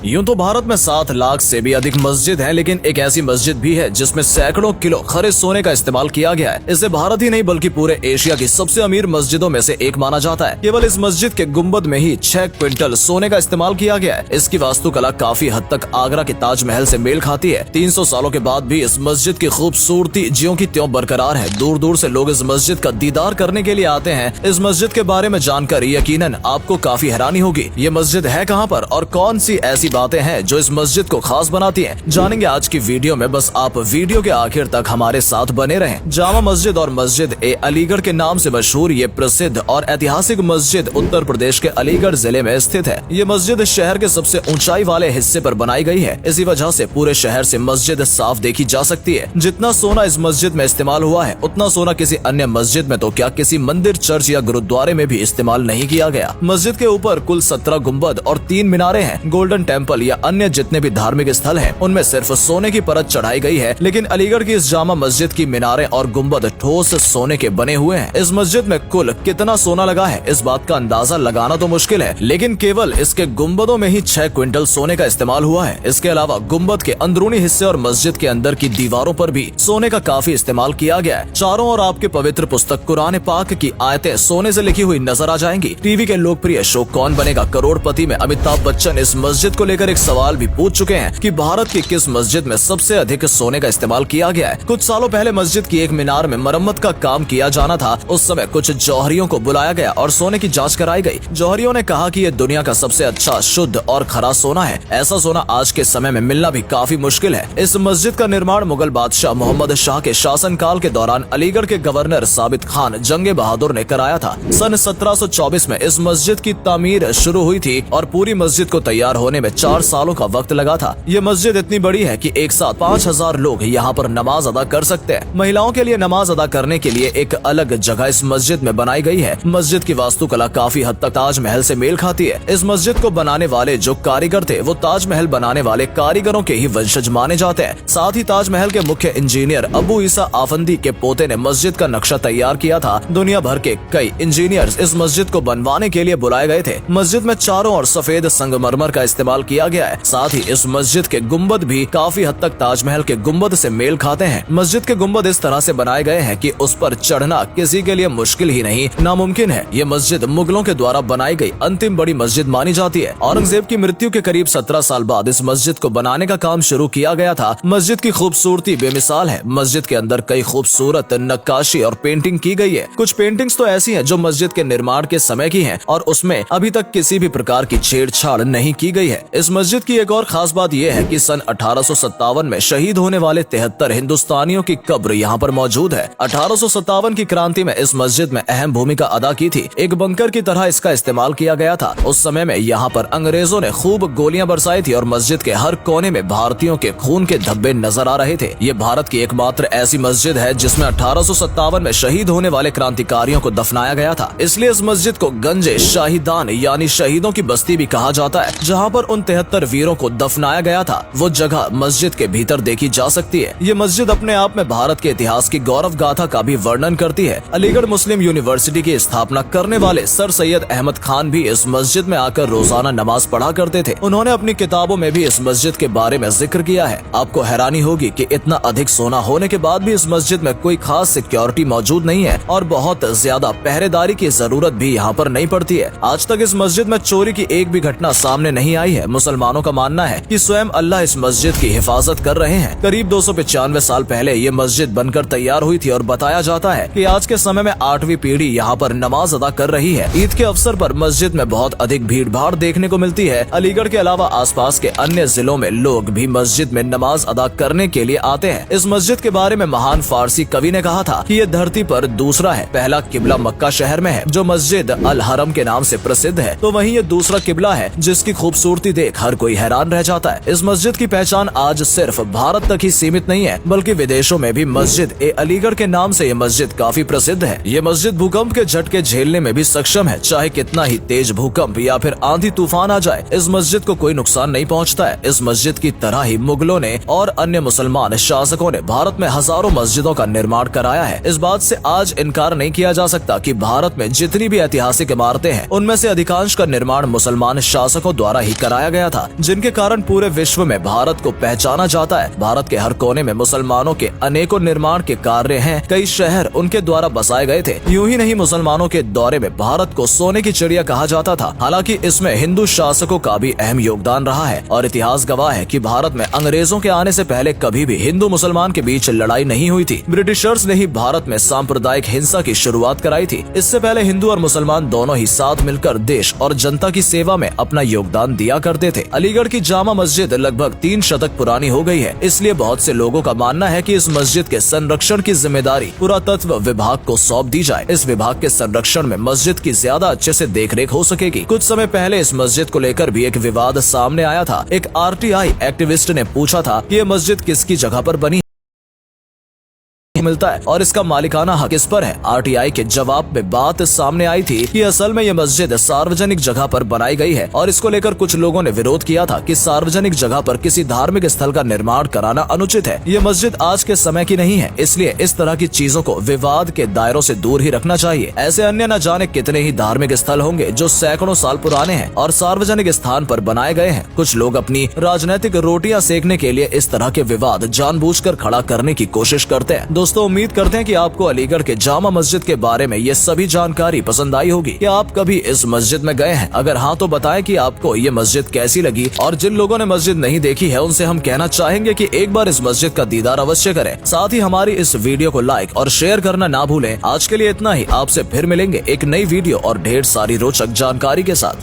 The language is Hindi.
यूं तो भारत में 7 लाख से भी अधिक मस्जिद हैं, लेकिन एक ऐसी मस्जिद भी है जिसमें सैकड़ों किलो खरे सोने का इस्तेमाल किया गया है। इसे भारत ही नहीं बल्कि पूरे एशिया की सबसे अमीर मस्जिदों में से एक माना जाता है। केवल इस मस्जिद के गुंबद में ही 6 क्विंटल सोने का इस्तेमाल किया गया है। इसकी वास्तुकला काफी हद तक आगरा के ताजमहल से मेल खाती है। 300 सालों के बाद भी इस मस्जिद की खूबसूरती ज्यों की त्यों बरकरार है। दूर दूर से लोग इस मस्जिद का दीदार करने के लिए आते हैं। इस मस्जिद के बारे में जानकर यकीनन आपको काफी हैरानी होगी। ये मस्जिद है कहाँ पर और कौन सी ऐसी बातें हैं जो इस मस्जिद को खास बनाती हैं, जानेंगे आज की वीडियो में। बस आप वीडियो के आखिर तक हमारे साथ बने रहें। जामा मस्जिद और मस्जिद ए अलीगढ़ के नाम से मशहूर ये प्रसिद्ध और ऐतिहासिक मस्जिद उत्तर प्रदेश के अलीगढ़ जिले में स्थित है। ये मस्जिद शहर के सबसे ऊंचाई वाले हिस्से पर बनाई गई है। इसी वजह से पूरे शहर से मस्जिद साफ देखी जा सकती है। जितना सोना इस मस्जिद में इस्तेमाल हुआ है, उतना सोना किसी अन्य मस्जिद में तो क्या किसी मंदिर, चर्च या गुरुद्वारे में भी इस्तेमाल नहीं किया गया। मस्जिद के ऊपर कुल 17 गुंबद और 3 मीनारे हैं। गोल्डन टेम्पल या अन्य जितने भी धार्मिक स्थल हैं, उनमें सिर्फ सोने की परत चढ़ाई गई है, लेकिन अलीगढ़ की इस जामा मस्जिद की मीनारें और गुंबद ठोस सोने के बने हुए हैं। इस मस्जिद में कुल कितना सोना लगा है, इस बात का अंदाजा लगाना तो मुश्किल है, लेकिन केवल इसके गुंबदों में ही 6 क्विंटल सोने का इस्तेमाल हुआ है। इसके अलावा गुंबद के अंदरूनी हिस्से और मस्जिद के अंदर की दीवारों पर भी सोने का काफी इस्तेमाल किया गया है। चारों ओर आपके पवित्र पुस्तक कुरान पाक की आयतें सोने से लिखी हुई नजर आ जाएंगी। टीवी के लोकप्रिय शो कौन बनेगा करोड़पति में अमिताभ बच्चन इस मस्जिद को लेकर एक सवाल भी पूछ चुके हैं कि भारत की किस मस्जिद में सबसे अधिक सोने का इस्तेमाल किया गया है। कुछ सालों पहले मस्जिद की एक मीनार में मरम्मत का काम किया जाना था। उस समय कुछ जौहरियों को बुलाया गया और सोने की जांच कराई गई। जौहरियों ने कहा कि ये दुनिया का सबसे अच्छा, शुद्ध और खरा सोना है। ऐसा सोना आज के समय में मिलना भी काफी मुश्किल है। इस मस्जिद का निर्माण मुगल बादशाह मोहम्मद शाह के शासनकाल के दौरान अलीगढ़ के गवर्नर साबित खान जंगे बहादुर ने कराया था। सन 1724 में इस मस्जिद की तामीर शुरू हुई थी और पूरी मस्जिद को तैयार होने में 4 सालों का वक्त लगा था। ये मस्जिद इतनी बड़ी है कि एक साथ 5000 लोग यहाँ पर नमाज अदा कर सकते हैं। महिलाओं के लिए नमाज अदा करने के लिए एक अलग जगह इस मस्जिद में बनाई गई है। मस्जिद की वास्तुकला काफी हद तक ताजमहल से मेल खाती है। इस मस्जिद को बनाने वाले जो कारीगर थे, वो ताजमहल बनाने वाले कारीगरों के ही वंशज माने जाते हैं। साथ ही ताजमहल के मुख्य इंजीनियर अबू ईसा आफंदी के पोते ने मस्जिद का नक्शा तैयार किया था। दुनिया भर के कई इंजीनियर्स इस मस्जिद को बनवाने के लिए बुलाए गए थे। मस्जिद में चारों ओर सफेद संगमरमर का इस्तेमाल किया गया है। साथ ही इस मस्जिद के गुंबद भी काफी हद तक ताजमहल के गुंबद से मेल खाते हैं। मस्जिद के गुंबद इस तरह से बनाए गए हैं कि उस पर चढ़ना किसी के लिए मुश्किल ही नहीं, नामुमकिन है। ये मस्जिद मुगलों के द्वारा बनाई गई अंतिम बड़ी मस्जिद मानी जाती है। औरंगजेब की मृत्यु के करीब 17 साल बाद इस मस्जिद को बनाने का काम शुरू किया गया था। मस्जिद की खूबसूरती बेमिसाल है। मस्जिद के अंदर कई खूबसूरत नक्काशी और पेंटिंग की गई है। कुछ पेंटिंग्स तो ऐसी हैं जो मस्जिद के निर्माण के समय की हैं और उसमें अभी तक किसी भी प्रकार की छेड़छाड़ नहीं की गई है। इस मस्जिद की एक और खास बात यह है कि सन 1857 में शहीद होने वाले 73 हिंदुस्तानियों की कब्र यहाँ पर मौजूद है। 1857 की क्रांति में इस मस्जिद में अहम भूमिका अदा की थी। एक बंकर की तरह इसका इस्तेमाल किया गया था। उस समय में यहाँ पर अंग्रेजों ने खूब गोलियां बरसाई थी और मस्जिद के हर कोने में भारतीयों के खून के धब्बे नजर आ रहे थे। ये भारत की एकमात्र ऐसी मस्जिद है जिसमें 1857 में शहीद होने वाले क्रांतिकारियों को दफनाया गया था। इसलिए इस मस्जिद को गंजे शाहिदान यानी शहीदों की बस्ती भी कहा जाता है। जहाँ पर उन 73 वीरों को दफनाया गया था, वो जगह मस्जिद के भीतर देखी जा सकती है। ये मस्जिद अपने आप में भारत के इतिहास की गौरव गाथा का भी वर्णन करती है। अलीगढ़ मुस्लिम यूनिवर्सिटी की स्थापना करने वाले सर सैयद अहमद खान भी इस मस्जिद में आकर रोजाना नमाज पढ़ा करते थे। उन्होंने अपनी किताबों में भी इस मस्जिद के बारे में जिक्र किया है। आपको हैरानी होगी कि इतना अधिक सोना होने के बाद भी इस मस्जिद में कोई खास सिक्योरिटी मौजूद नहीं है और बहुत ज्यादा पहरेदारी की जरूरत भी यहाँ पर नहीं पड़ती है। आज तक इस मस्जिद में चोरी की एक भी घटना सामने नहीं आई है। मुसलमानों का मानना है कि स्वयं अल्लाह इस मस्जिद की हिफाजत कर रहे हैं। करीब 295 साल पहले ये मस्जिद बनकर तैयार हुई थी और बताया जाता है कि आज के समय में 8वीं पीढ़ी यहाँ पर नमाज अदा कर रही है। ईद के अवसर पर मस्जिद में बहुत अधिक भीड़ भाड़ देखने को मिलती है। अलीगढ़ के अलावा आसपास के अन्य जिलों में लोग भी मस्जिद में नमाज अदा करने के लिए आते हैं। इस मस्जिद के बारे में महान फारसी कवि ने कहा था कि ये धरती पर दूसरा है। पहला किबला मक्का शहर में है जो मस्जिद अल हरम के नाम से प्रसिद्ध है, तो वहीं ये दूसरा किबला है जिसकी खूबसूरती देख हर कोई हैरान रह जाता है। इस मस्जिद की पहचान आज सिर्फ भारत तक ही सीमित नहीं है, बल्कि विदेशों में भी मस्जिद ए अलीगढ़ के नाम से ये मस्जिद काफी प्रसिद्ध है। ये मस्जिद भूकंप के झटके झेलने में भी सक्षम है। चाहे कितना ही तेज भूकंप या फिर आंधी तूफान आ जाए, इस मस्जिद को कोई नुकसान नहीं पहुंचता है। इस मस्जिद की तरह ही मुगलों ने और अन्य मुसलमान शासकों ने भारत में हजारों मस्जिदों का निर्माण कराया है। इस बात से आज इनकार नहीं किया जा सकता कि भारत में जितनी भी ऐतिहासिक इमारतें हैं, उनमें से अधिकांश का निर्माण मुसलमान शासकों द्वारा ही कराया गया था, जिनके कारण पूरे विश्व में भारत को पहचाना जाता है। भारत के हर कोने में मुसलमानों के अनेकों निर्माण के कार्य हैं। कई शहर उनके द्वारा बसाए गए थे। यूं ही नहीं, मुसलमानों के दौरे में भारत को सोने की चिड़िया कहा जाता था। हालांकि इसमें हिंदू शासकों का भी अहम योगदान रहा है और इतिहास गवाह है कि भारत में अंग्रेजों के आने से पहले कभी भी हिंदू मुसलमान के बीच लड़ाई नहीं हुई थी। ब्रिटिशर्स ने ही भारत में सांप्रदायिक हिंसा की शुरुआत कराई थी। इससे पहले हिंदू और मुसलमान दोनों ही साथ मिलकर देश और जनता की सेवा में अपना योगदान दिया करते थे। अलीगढ़ की जामा मस्जिद लगभग 3 शतक पुरानी हो गई है, इसलिए बहुत से लोगों का मानना है कि इस मस्जिद के संरक्षण की जिम्मेदारी पुरातत्व विभाग को सौंप दी जाए। इस विभाग के संरक्षण में मस्जिद की ज्यादा अच्छे से देखरेख हो सकेगी। कुछ समय पहले इस मस्जिद को लेकर भी एक विवाद सामने आया था। एक RTI एक्टिविस्ट ने पूछा था कि ये मस्जिद किसकी जगह पर बनी मिलता है और इसका मालिकाना हक किस पर है। RTI के जवाब में बात सामने आई थी कि असल में ये मस्जिद सार्वजनिक जगह पर बनाई गई है और इसको लेकर कुछ लोगों ने विरोध किया था कि सार्वजनिक जगह पर किसी धार्मिक स्थल का निर्माण कराना अनुचित है। ये मस्जिद आज के समय की नहीं है, इसलिए इस तरह की चीजों को विवाद के दायरों से दूर ही रखना चाहिए। ऐसे अन्य न जाने कितने ही धार्मिक स्थल होंगे जो सैकड़ों साल पुराने हैं और सार्वजनिक स्थान पर बनाए गए हैं। कुछ लोग अपनी राजनीतिक रोटियां सेकने के लिए इस तरह के विवाद जानबूझकर खड़ा करने की कोशिश करते हैं। दोस्तों, उम्मीद करते हैं कि आपको अलीगढ़ के जामा मस्जिद के बारे में ये सभी जानकारी पसंद आई होगी। क्या आप कभी इस मस्जिद में गए हैं? अगर हाँ तो बताएं कि आपको ये मस्जिद कैसी लगी। और जिन लोगों ने मस्जिद नहीं देखी है उनसे हम कहना चाहेंगे कि एक बार इस मस्जिद का दीदार अवश्य करें। साथ ही हमारी इस वीडियो को लाइक और शेयर करना ना भूलें। आज के लिए इतना ही। आपसे फिर मिलेंगे एक नई वीडियो और ढेर सारी रोचक जानकारी के साथ।